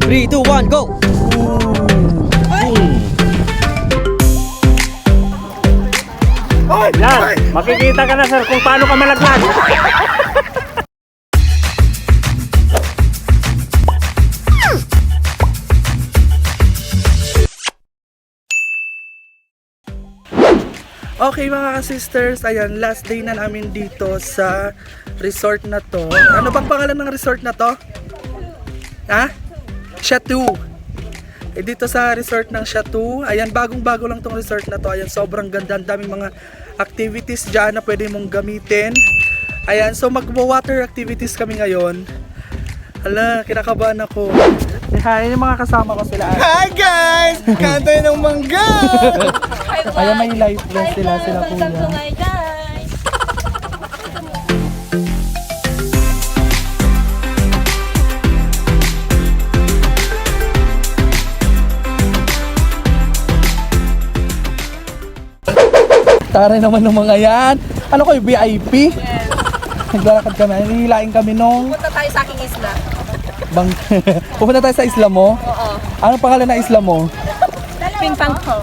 3, 2, 1, go! Yan, makikita ka na sir kung paano ka malaglag. Okay mga ka-sisters, ayan, last day na namin dito sa resort na to. Ano bang pangalan ng resort na to? Ha? Chateau. Eh, dito sa resort ng Chateau, ayan, bagong-bago lang tong resort na to. Ayan, sobrang ganda, ang daming mga activities dyan na pwede mong gamitin. Ayan, so mag-water activities kami ngayon. Hala, kinakabahan ako. Hi, yung mga kasama ko sila. Hi guys! Kantay ng mangga! Ayan, may life vest sila kuya. Taray naman ng mga yan. Ano kayo, VIP? Yes. Naglalakad kami, hihilain kami nung... Punta tayo sa aking isla. Pupunta tayo sa isla mo? Oo. Anong pangalan ng isla mo? Ping Pang Pong.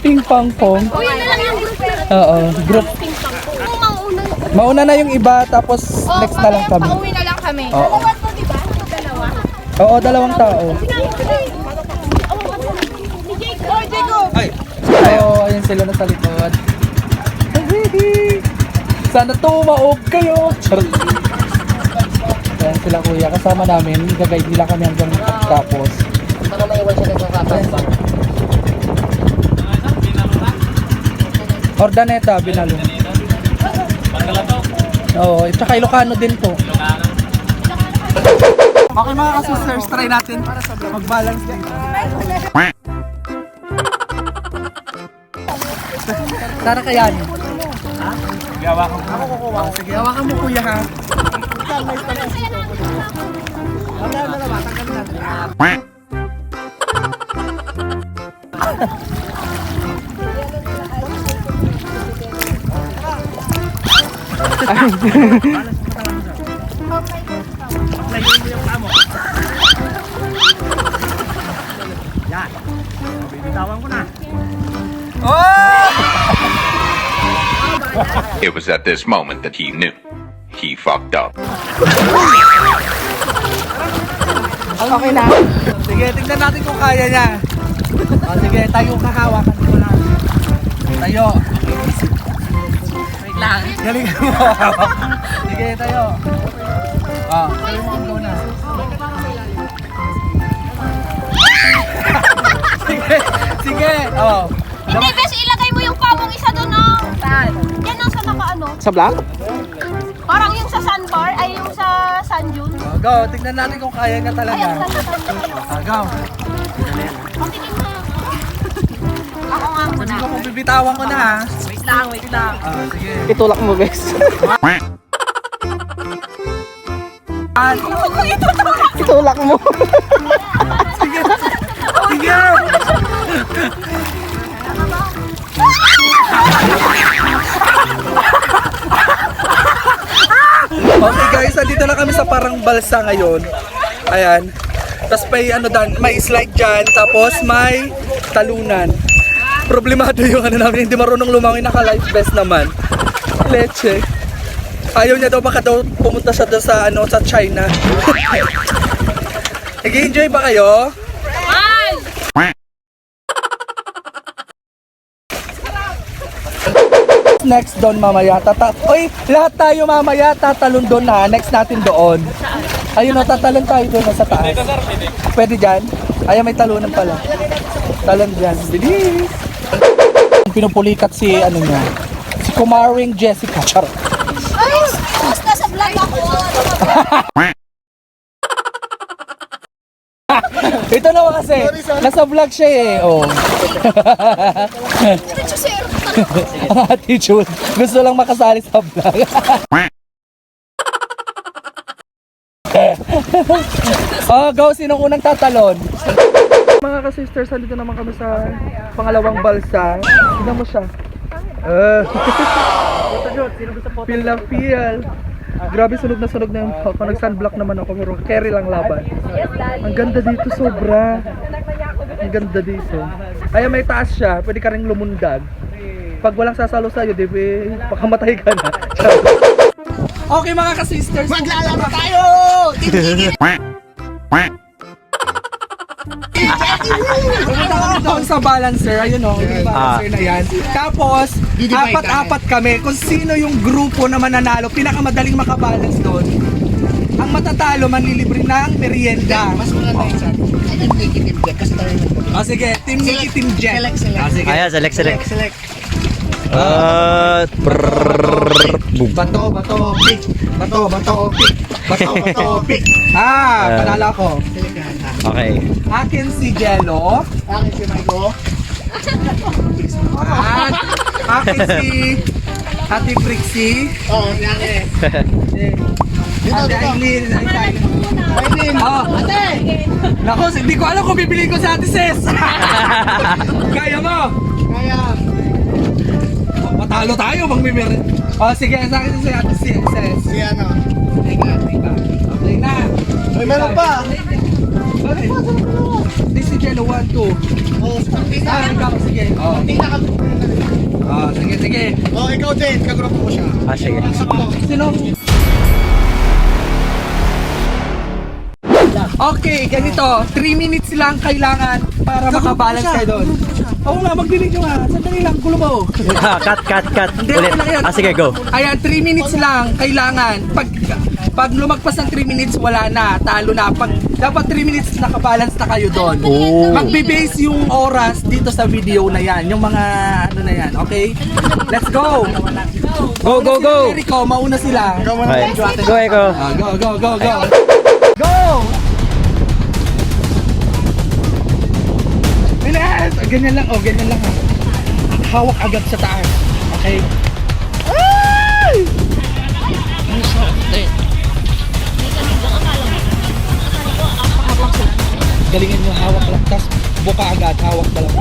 Ping Pang Pong. Uy, na lang yung group. Oo, group. Ping Pang Pong. Kung mauna. Mauna na yung iba, tapos next na lang kami. Pauwi na lang kami. Oo. Dalawa to, di ba? Dalawa. Oo, dalawang tao. Oo, ayun sila na sa likod. Sana tumaob kayo. Charot. Ayan sila kuya, kasama namin. Gagayad nila kami hanggang tapos. Baka maiwan siya nagkakasama. Ordaneta, Binalong. Oo, at saka Ilocano din po. Okay mga ka-sisters, try natin mag-balance dito. Tara kayanin. Ha? Sige, hawakan mo. Ako kukuha. Sige, hawakan mo kuya ha. Yan, bibitawan ko na. It was at this moment that he knew. He fucked up. Okay na. Sige, tingnan natin kung kaya niya. O, sige, tayo kahawakan ko lang. Tayo. Wait lang. Galing mo. Sige, tayo. O, tayo mo kung go na. Sige, sige. O. Hindi, bes, ilagay mo yung pamong isa doon, no? Saan? Yan ang sa nakaano. Sa vlog? Parang yung sa sandbar, ay yung sa sand dune. O, go. Tingnan natin kung kaya niya Ay, talaga. ang sandbar. O, go. Patingin mo. Ako nga muna. Sige, kung bibitawan ko na ha. Wait lang, wait lang. O, sige. Itulak mo, Bex. Itulak mo. Sige. Sige. Okay guys, andito na kami sa parang balsa ngayon. Ayan. Tapos may ano dan, may slide dyan, tapos may talunan. Problemado yung ano namin, hindi marunong lumangoy, naka-life vest naman. Leche. Ayaw niya daw, baka daw pumunta siya doon sa ano, sa China. Nag-enjoy ba kayo? Next doon mamaya, Oy, lahat tayo mamaya tatalon doon ha. Next natin doon. Ayun o, tatalon tayo doon sa taas. Pwede dyan? Ayun, may talunan pala. Talon dyan. Bilis! Pinupulikat si ano niya. Si Kumaring Jessica. Charot. Ay, basta sa vlog ako. Ito naman kasi, nasa vlog siya eh. Oh. Attitude. Gusto lang makasali sa vlog. Oh, go. Sinong unang tatalon? Mga ka-sisters, dito naman kami sa pangalawang balsa. Tignan mo siya. Feel na feel. Grabe, sunog na yung mukha ko. Nag-sunblock naman ako, pero carry lang laban. Ang ganda dito, sobra. Ang ganda dito. Ay, may taas siya. Pwede ka rin lumundag. Pag walang sasalo sa'yo, di ba, pakamatay ka na. Okay mga ka-sisters. Maglalaro tayo! Pumunta kami doon sa balancer. Ayun o, yung balancer na yan. Tapos, apat-apat kami. Kung sino yung grupo na mananalo, pinakamadaling makabalance doon. Ang matatalo, manlilibre ng merienda. Mas maganda yung sa Team Nicky, Team Jack. Kasi tayo nagpapit. O sige, Team Nicky, Team Jet. Select. Sige. Ayan, select. Select. Bato, pick. Bato, pick. Panalo ako. Okay. Akin si Jello. Akin si Michael. At akin si Ate Prixie. Oh, yan Ate Aileen. Aileen. Oh. Nako, hindi ko alam kung bibili ko sa Ate Ses. Kaya mo. Kaya. Matalo tayo, magmimir. Oh, sige, sa akin si Ate Ses. Si ano? Teka. Okay na. Ay, meron pa. Okay. This is Jello 1, 2. Oh, Ikaw, sige. Oh. Sige. Oh, ikaw din. Kagrupo ko siya. Sige. Sino? Okay, ganito. 3 minutes lang kailangan para makabalance kayo doon. Oo nga, magbibigyo nga. Sandali lang, gulo mo. Cut. Hindi, Ulit. okay lang yan. Sige, go. Ayan, 3 minutes lang kailangan. Pag lumagpas ng 3 minutes, wala na. Talo na. Dapat 3 minutes nakabalance na kayo doon. Oh. Magbe-base yung oras dito sa video na yan. Yung mga ano na yan, okay? Let's go! Go. Rico, mauna sila. Okay. Go, Eko. Go! Go! Bilis! Ganyan lang, ganyan lang. Hawak agad sa taas. Okay? Ay! Galingan nyo, hawak lang. Tapos buka agad, hawak ka lang.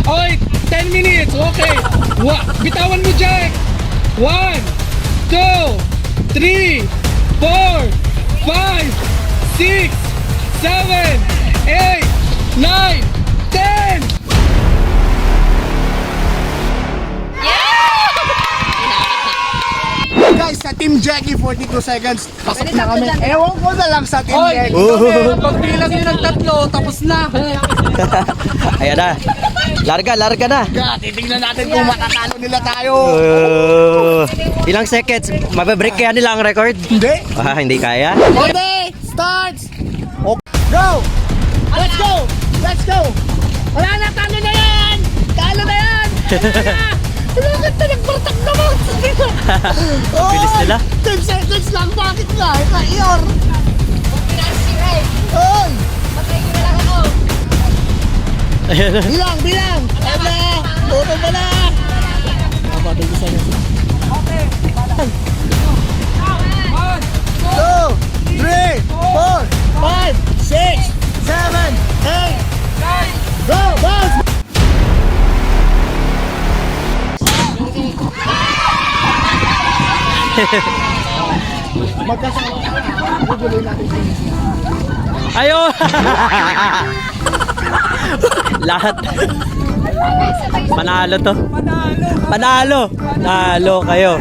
Oy! 10 minutes! Okay! Bitawan mo, Jack! 1, 2, 3, 4, 5, 6, 7, 8, 9, 10! Guys, sa Team Jackie, 42 seconds. Pasok na kami. Ewan ko na lang sa Team Oy! Jackie. Pagbilang nyo ng 3, tapos na! Ayan na. Larga na. Titignan natin kung matatalo nila tayo. Ilang seconds? Mababreak kaya nila ang record? Hindi. Hindi kaya. Okay, starts. Go! Let's go! Wala na, talo na yan! Talo na yan! Wala ka ito, nagbartak naman! Bilis nila. 10 seconds lang, bakit nga? Ior! Oy! Ayan na. Bilang! Ano? Toto pa na! Kapatid ko sa'yo. 2, 3, 4, 5, 6, 7, 8, 9, go! Bounce! Magkasama. Guguloy natin sa inyo. Ayo! Lahat. Panalo to. Panalo. Talo kayo.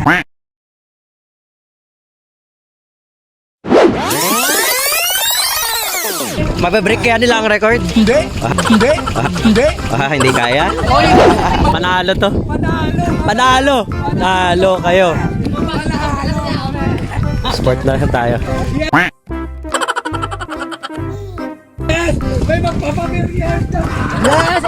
Mababreak kaya nila ang record? Hindi. Hindi kaya. Panalo to. Panalo. Talo kayo. Sport lang tayo. Yes! May magpapamerienda! Yes!